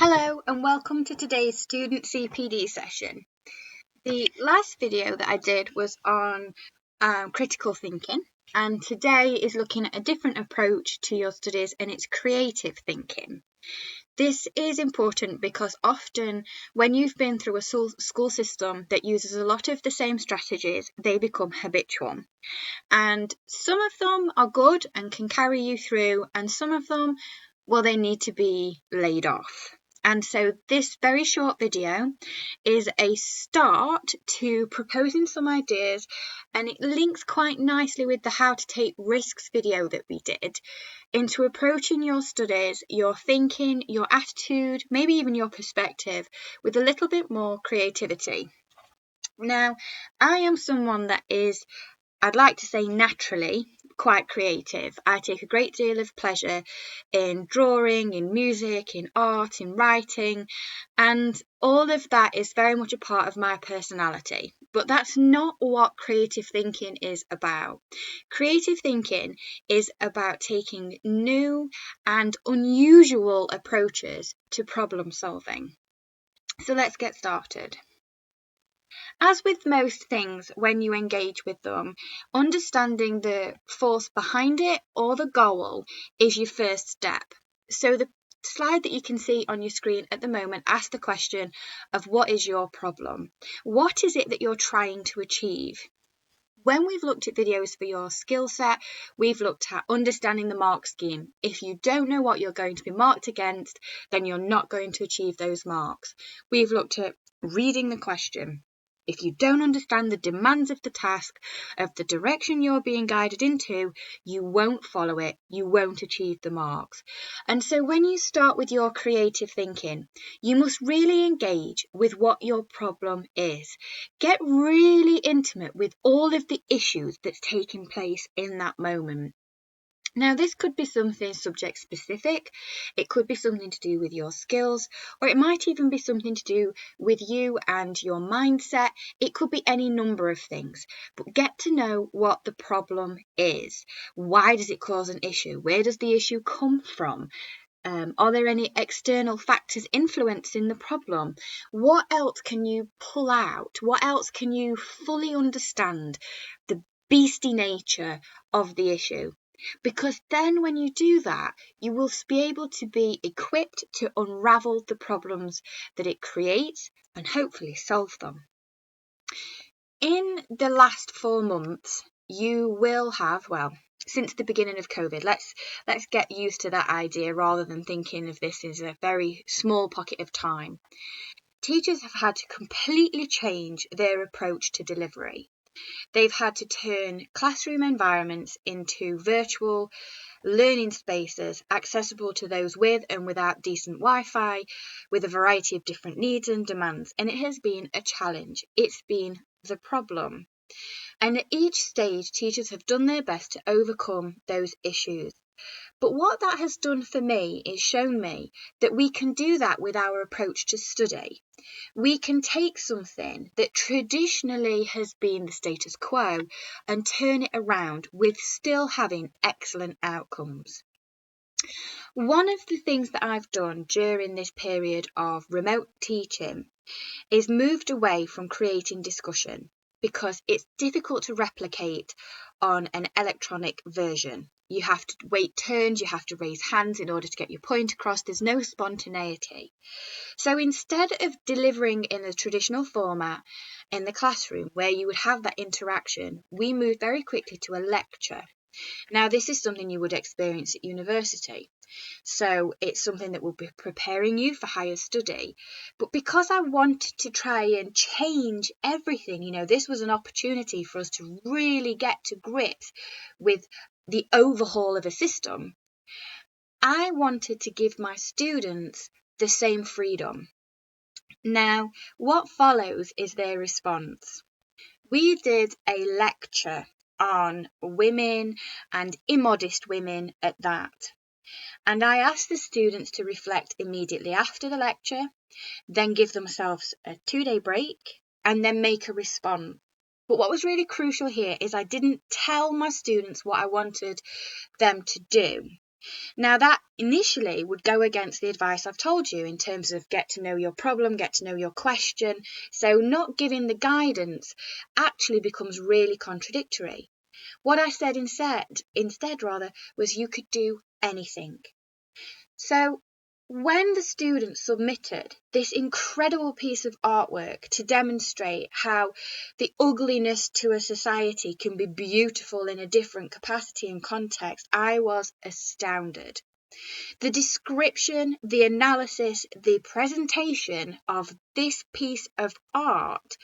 Hello and welcome to today's student CPD session. The last video that I did was on critical thinking, and today is looking at a different approach to your studies, and it's creative thinking. This is important because often when you've been through a school system that uses a lot of the same strategies, they become habitual. And some of them are good and can carry you through, and some of them, well, they need to be laid off. And so this very short video is a start to proposing some ideas, and it links quite nicely with the how to take risks video that we did into approaching your studies, your thinking, your attitude, maybe even your perspective with a little bit more creativity. Now, I am someone that is, I'd like to say, naturally quite creative. I take a great deal of pleasure in drawing, in music, in art, in writing, and all of that is very much a part of my personality. But that's not what creative thinking is about. Creative thinking is about taking new and unusual approaches to problem solving. So let's get started. As with most things, when you engage with them, understanding the force behind it or the goal is your first step. So the slide that you can see on your screen at the moment asks the question of what is your problem? What is it that you're trying to achieve? When we've looked at videos for your skill set, we've looked at understanding the mark scheme. If you don't know what you're going to be marked against, then you're not going to achieve those marks. We've looked at reading the question. If you don't understand the demands of the task, of the direction you're being guided into, you won't follow it, you won't achieve the marks. And so when you start with your creative thinking, you must really engage with what your problem is. Get really intimate with all of the issues that's taking place in that moment. Now, this could be something subject specific, it could be something to do with your skills, or it might even be something to do with you and your mindset. It could be any number of things, but get to know what the problem is. Why does it cause an issue? Where does the issue come from? Are there any external factors influencing the problem? What else can you pull out? What else can you fully understand the beastie nature of the issue? Because then when you do that, you will be able to be equipped to unravel the problems that it creates and hopefully solve them. In the last 4 months, you will have, well, since the beginning of COVID, let's get used to that idea rather than thinking of this as a very small pocket of time. Teachers have had to completely change their approach to delivery. They've had to turn classroom environments into virtual learning spaces accessible to those with and without decent Wi-Fi, with a variety of different needs and demands. And it has been a challenge. It's been the problem. And at each stage, teachers have done their best to overcome those issues. But what that has done for me is shown me that we can do that with our approach to study. We can take something that traditionally has been the status quo and turn it around with still having excellent outcomes. One of the things that I've done during this period of remote teaching is moved away from creating discussion because it's difficult to replicate on an electronic version. You have to wait turns, you have to raise hands in order to get your point across. There's no spontaneity. So instead of delivering in a traditional format in the classroom where you would have that interaction, we moved very quickly to a lecture. Now, this is something you would experience at university. So it's something that will be preparing you for higher study. But because I wanted to try and change everything, this was an opportunity for us to really get to grips with the overhaul of a system. I wanted to give my students the same freedom. Now, what follows is their response. We did a lecture on women and immodest women at that. And I asked the students to reflect immediately after the lecture, then give themselves a 2-day break, and then make a response. But what was really crucial here is I didn't tell my students what I wanted them to do. Now, that initially would go against the advice I've told you in terms of get to know your problem, get to know your question. So not giving the guidance actually becomes really contradictory. What I said instead was you could do anything. So when the students submitted this incredible piece of artwork to demonstrate how the ugliness to a society can be beautiful in a different capacity and context, I was astounded. The description, the analysis, the presentation of this piece of art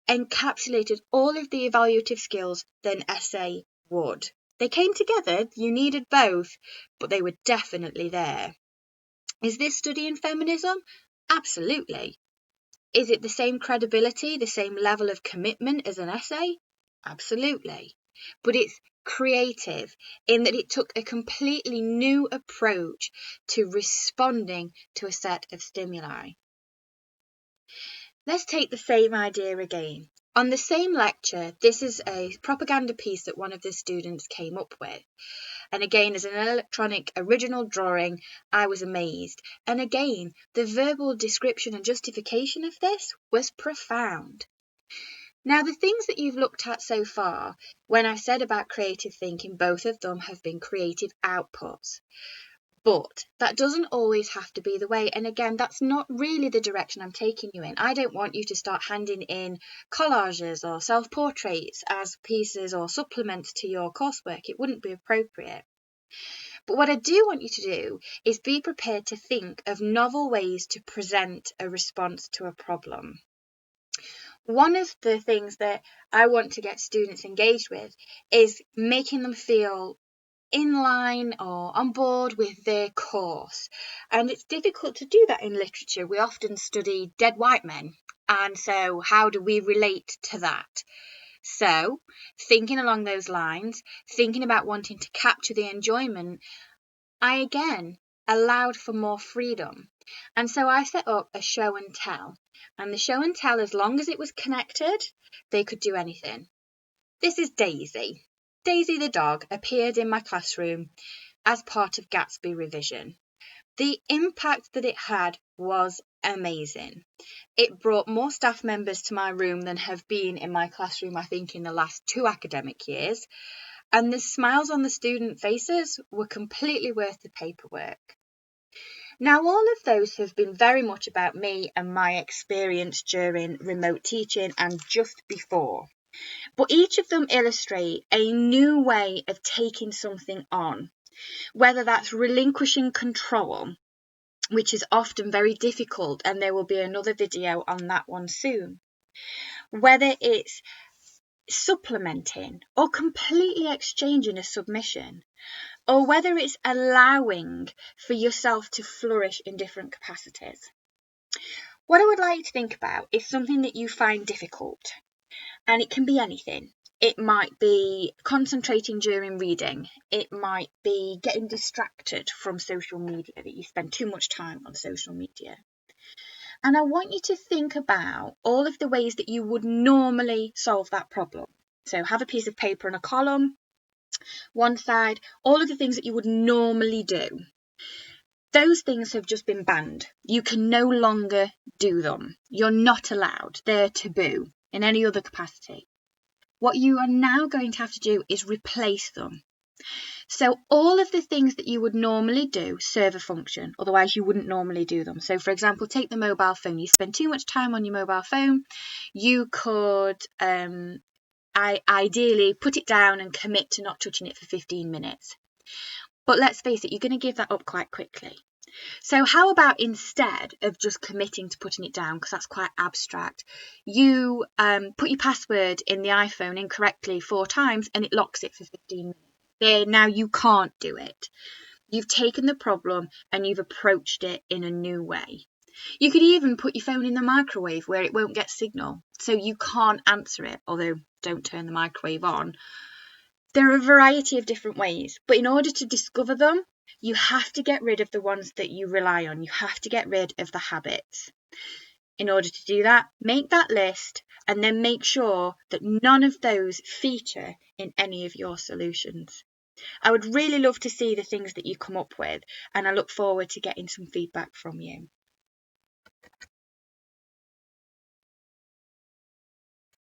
encapsulated all of the evaluative skills that an essay would. They came together, you needed both, but they were definitely there. Is this studying feminism? Absolutely. Is it the same credibility, the same level of commitment as an essay? Absolutely. But it's creative in that it took a completely new approach to responding to a set of stimuli. Let's take the same idea again. On the same lecture, this is a propaganda piece that one of the students came up with. And again, as an electronic original drawing, I was amazed. And again, the verbal description and justification of this was profound. Now, the things that you've looked at so far, when I've said about creative thinking, both of them have been creative outputs. But that doesn't always have to be the way. And again, that's not really the direction I'm taking you in. I don't want you to start handing in collages or self-portraits as pieces or supplements to your coursework. It wouldn't be appropriate. But what I do want you to do is be prepared to think of novel ways to present a response to a problem. One of the things that I want to get students engaged with is making them feel in line or on board with their course. And it's difficult to do that in literature. We often study dead white men. And so how do we relate to that? So thinking along those lines, thinking about wanting to capture the enjoyment, I again allowed for more freedom. And so I set up a show and tell. And the show and tell, as long as it was connected, they could do anything. This is Daisy. Daisy the dog appeared in my classroom as part of Gatsby revision. The impact that it had was amazing. It brought more staff members to my room than have been in my classroom, I think, in the last 2 academic years. And the smiles on the student faces were completely worth the paperwork. Now, all of those have been very much about me and my experience during remote teaching and just before. But each of them illustrate a new way of taking something on, whether that's relinquishing control, which is often very difficult, and there will be another video on that one soon, whether it's supplementing or completely exchanging a submission, or whether it's allowing for yourself to flourish in different capacities. What I would like you to think about is something that you find difficult, and it can be anything. It might be concentrating during reading. It might be getting distracted from social media, that you spend too much time on social media. And I want you to think about all of the ways that you would normally solve that problem. So have a piece of paper and a column, one side, all of the things that you would normally do. Those things have just been banned. You can no longer do them. You're not allowed. They're taboo in any other capacity. What you are now going to have to do is replace them. So all of the things that you would normally do serve a function, otherwise you wouldn't normally do them. So for example, take the mobile phone. You spend too much time on your mobile phone. You could ideally put it down and commit to not touching it for 15 minutes. But let's face it, you're going to give that up quite quickly. So how about instead of just committing to putting it down, because that's quite abstract, you put your password in the iPhone incorrectly 4 times and it locks it for 15 minutes. There, now you can't do it. You've taken the problem and you've approached it in a new way. You could even put your phone in the microwave where it won't get signal, so you can't answer it, although don't turn the microwave on. There are a variety of different ways, but in order to discover them, you have to get rid of the ones that you rely on. You have to get rid of the habits. In order to do that, make that list and then make sure that none of those feature in any of your solutions. I would really love to see the things that you come up with, and I look forward to getting some feedback from you.